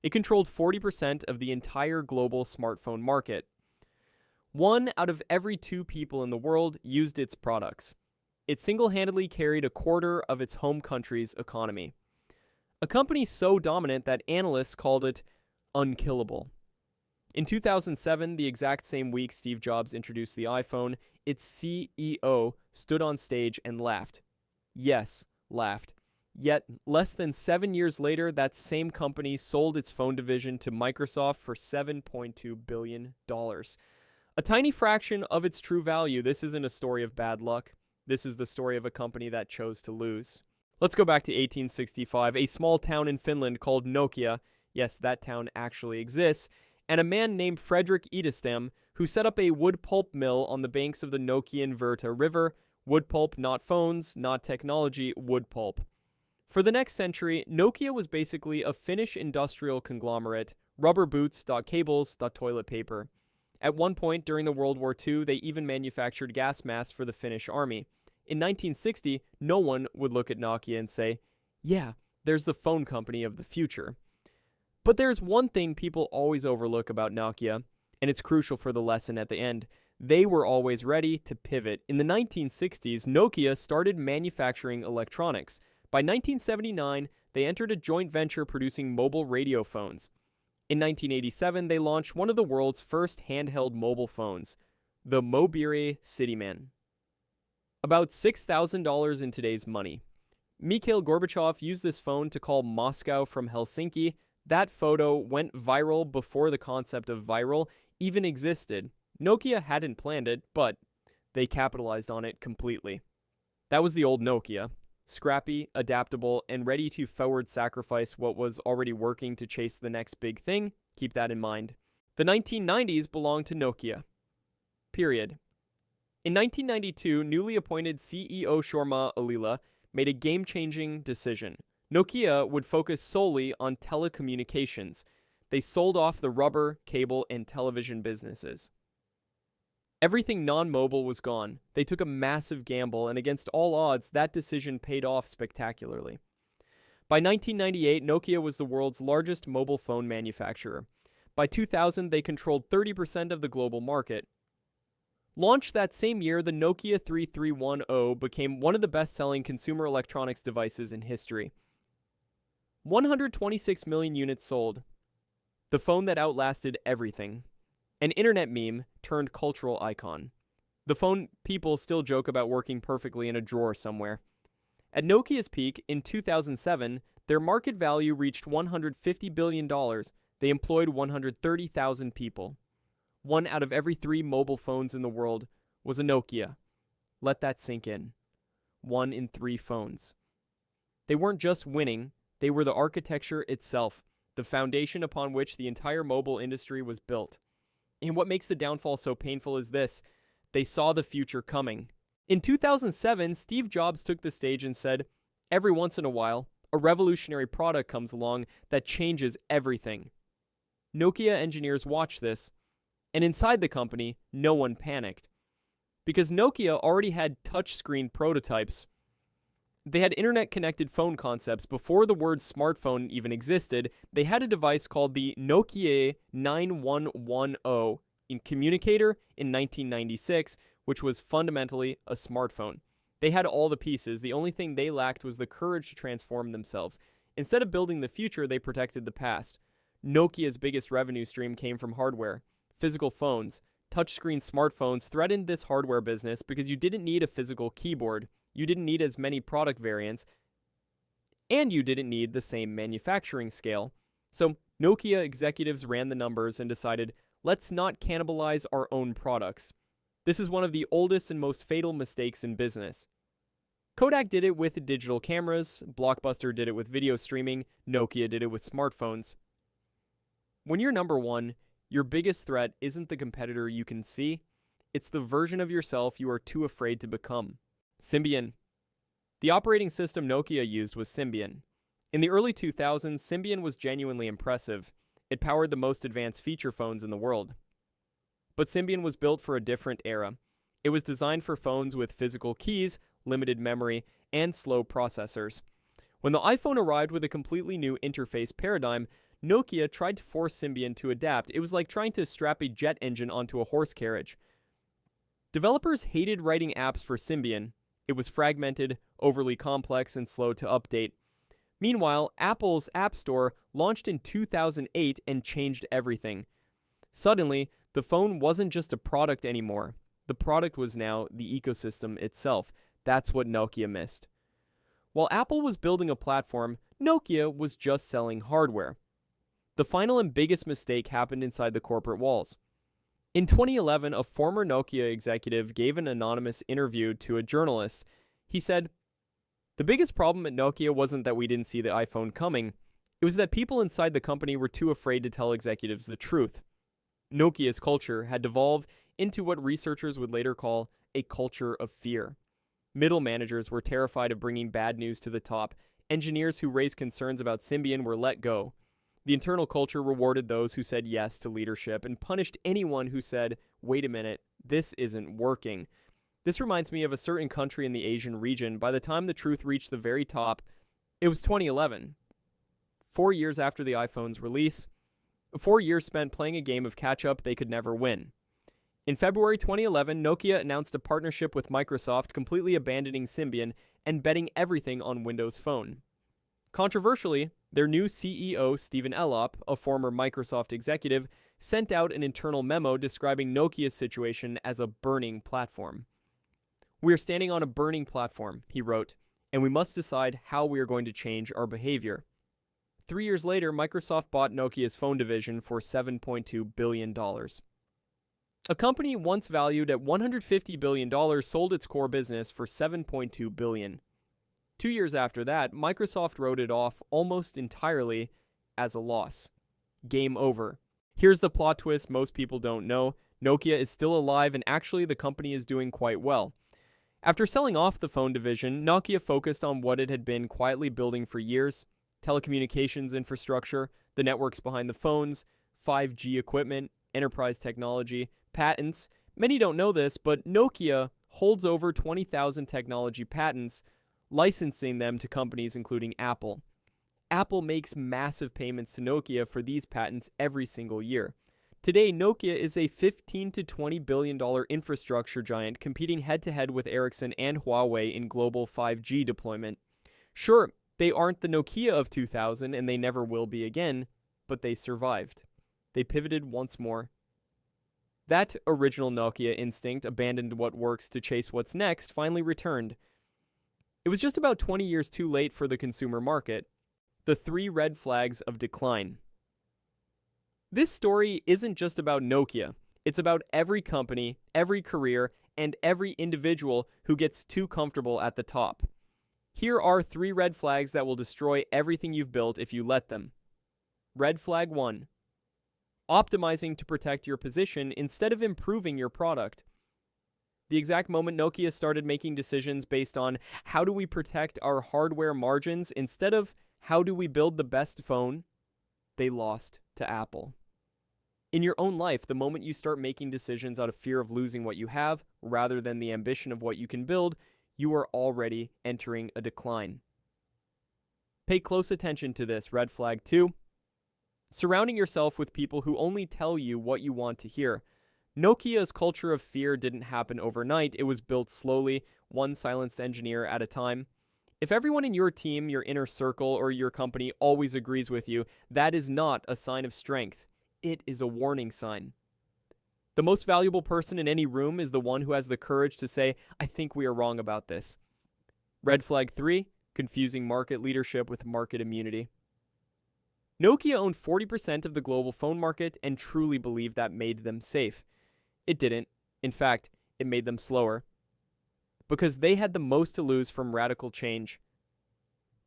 It controlled 40% of the entire global smartphone market. 1 out of every 2 people in the world used its products. It single-handedly carried a quarter of its home country's economy. A company so dominant that analysts called it unkillable. In 2007, the exact same week Steve Jobs introduced the iPhone, its CEO stood on stage and laughed. Yes, laughed. Yet, less than 7 years later, that same company sold its phone division to Microsoft for $7.2 billion. A tiny fraction of its true value. This isn't a story of bad luck. This is the story of a company that chose to lose. Let's go back to 1865, a small town in Finland called Nokia. Yes, that town actually exists. And a man named Frederick Edestam, who set up a wood pulp mill on the banks of the Nokian Virta River. Wood pulp, not phones, not technology, wood pulp. For the next century, Nokia was basically a Finnish industrial conglomerate. Rubber boots, cables, toilet paper. At one point during the World War II, they even manufactured gas masks for the Finnish army. In 1960, no one would look at Nokia and say, yeah, there's the phone company of the future. But there's one thing people always overlook about Nokia, and it's crucial for the lesson at the end. They were always ready to pivot. In the 1960s, Nokia started manufacturing electronics. By 1979, they entered a joint venture producing mobile radio phones. In 1987, they launched one of the world's first handheld mobile phones, the Mobile Cityman. About $6,000 in today's money. Mikhail Gorbachev used this phone to call Moscow from Helsinki. That photo went viral before the concept of viral even existed. Nokia hadn't planned it, but they capitalized on it completely. That was the old Nokia. Scrappy, adaptable, and ready to forward sacrifice what was already working to chase the next big thing. Keep that in mind. The 1990s belonged to Nokia. Period. In 1992, newly appointed CEO Shorma Alila made a game-changing decision. Nokia would focus solely on telecommunications. They sold off the rubber, cable, and television businesses. Everything non-mobile was gone. They took a massive gamble, and against all odds, that decision paid off spectacularly. By 1998, Nokia was the world's largest mobile phone manufacturer. By 2000, they controlled 30% of the global market. Launched that same year, the Nokia 3310 became one of the best-selling consumer electronics devices in history. 126 million units sold. The phone that outlasted everything. An internet meme turned cultural icon. The phone people still joke about working perfectly in a drawer somewhere. At Nokia's peak in 2007, their market value reached $150 billion. They employed 130,000 people. 1 out of every 3 mobile phones in the world was a Nokia. Let that sink in. 1 in 3 phones. They weren't just winning, they were the architecture itself, the foundation upon which the entire mobile industry was built. And what makes the downfall so painful is this: they saw the future coming. In 2007, Steve Jobs took the stage and said, every once in a while, a revolutionary product comes along that changes everything. Nokia engineers watched this, and inside the company, no one panicked. Because Nokia already had touchscreen prototypes. They had internet-connected phone concepts. Before the word smartphone even existed, they had a device called the Nokia 9110 in communicator in 1996, which was fundamentally a smartphone. They had all the pieces. The only thing they lacked was the courage to transform themselves. Instead of building the future, they protected the past. Nokia's biggest revenue stream came from hardware. Physical phones. Touchscreen smartphones threatened this hardware business because you didn't need a physical keyboard. You didn't need as many product variants, and you didn't need the same manufacturing scale. So Nokia executives ran the numbers and decided, let's not cannibalize our own products. This is one of the oldest and most fatal mistakes in business. Kodak did it with digital cameras, Blockbuster did it with video streaming, Nokia did it with smartphones. When you're number one, your biggest threat isn't the competitor you can see, it's the version of yourself you are too afraid to become. Symbian. The operating system Nokia used was Symbian. In the early 2000s, Symbian was genuinely impressive. It powered the most advanced feature phones in the world. But Symbian was built for a different era. It was designed for phones with physical keys, limited memory, and slow processors. When the iPhone arrived with a completely new interface paradigm, Nokia tried to force Symbian to adapt. It was like trying to strap a jet engine onto a horse carriage. Developers hated writing apps for Symbian. It was fragmented, overly complex, and slow to update. Meanwhile, Apple's App Store launched in 2008 and changed everything. Suddenly, the phone wasn't just a product anymore. The product was now the ecosystem itself. That's what Nokia missed. While Apple was building a platform, Nokia was just selling hardware. The final and biggest mistake happened inside the corporate walls. In 2011, a former Nokia executive gave an anonymous interview to a journalist. He said, "The biggest problem at Nokia wasn't that we didn't see the iPhone coming. It was that people inside the company were too afraid to tell executives the truth." Nokia's culture had devolved into what researchers would later call a culture of fear. Middle managers were terrified of bringing bad news to the top. Engineers who raised concerns about Symbian were let go. The internal culture rewarded those who said yes to leadership and punished anyone who said, "Wait a minute, this isn't working." This reminds me of a certain country in the Asian region. By the time the truth reached the very top, it was 2011. 4 years after the iPhone's release, 4 years spent playing a game of catch-up they could never win. In February 2011, Nokia announced a partnership with Microsoft, completely abandoning Symbian and betting everything on Windows Phone. Controversially, their new CEO, Stephen Elop, a former Microsoft executive, sent out an internal memo describing Nokia's situation as a burning platform. "We are standing on a burning platform," he wrote, "and we must decide how we are going to change our behavior." 3 years later, Microsoft bought Nokia's phone division for $7.2 billion. A company once valued at $150 billion sold its core business for $7.2 billion. 2 years after that, Microsoft wrote it off almost entirely as a loss. Game over. Here's the plot twist most people don't know. Nokia is still alive, and actually the company is doing quite well. After selling off the phone division, Nokia focused on what it had been quietly building for years: telecommunications infrastructure, the networks behind the phones, 5G equipment, enterprise technology, patents. Many don't know this, but Nokia holds over 20,000 technology patents, licensing them to companies including Apple. Apple makes massive payments to Nokia for these patents every single year. Today, Nokia is a $15 to $20 billion infrastructure giant competing head-to-head with Ericsson and Huawei in global 5G deployment. Sure, they aren't the Nokia of 2000 and they never will be again, but they survived. They pivoted once more. That original Nokia instinct, abandoned what works to chase what's next, finally returned. It was just about 20 years too late for the consumer market. The 3 red flags of decline. This story isn't just about Nokia. It's about every company, every career, and every individual who gets too comfortable at the top. Here are 3 red flags that will destroy everything you've built if you let them. Red flag 1. Optimizing to protect your position instead of improving your product. The exact moment Nokia started making decisions based on how do we protect our hardware margins instead of how do we build the best phone, they lost to Apple. In your own life, the moment you start making decisions out of fear of losing what you have rather than the ambition of what you can build, you are already entering a decline. Pay close attention to this. Red flag 2. Surrounding yourself with people who only tell you what you want to hear. Nokia's culture of fear didn't happen overnight. It was built slowly, one silenced engineer at a time. If everyone in your team, your inner circle, or your company always agrees with you, that is not a sign of strength. It is a warning sign. The most valuable person in any room is the one who has the courage to say, "I think we are wrong about this." Red flag 3, confusing market leadership with market immunity. Nokia owned 40% of the global phone market and truly believed that made them safe. It didn't. In fact, it made them slower. Because they had the most to lose from radical change.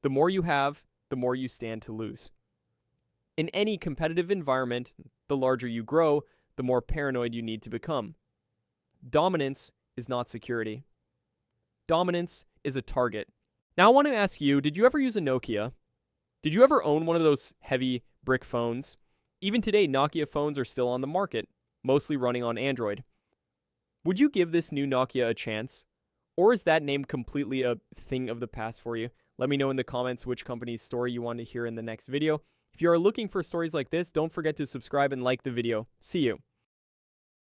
The more you have, the more you stand to lose. In any competitive environment, the larger you grow, the more paranoid you need to become. Dominance is not security. Dominance is a target. Now I want to ask you, did you ever use a Nokia? Did you ever own one of those heavy brick phones? Even today, Nokia phones are still on the market, mostly running on Android. Would you give this new Nokia a chance? Or is that name completely a thing of the past for you? Let me know in the comments which company's story you want to hear in the next video. If you are looking for stories like this, don't forget to subscribe and like the video. See you.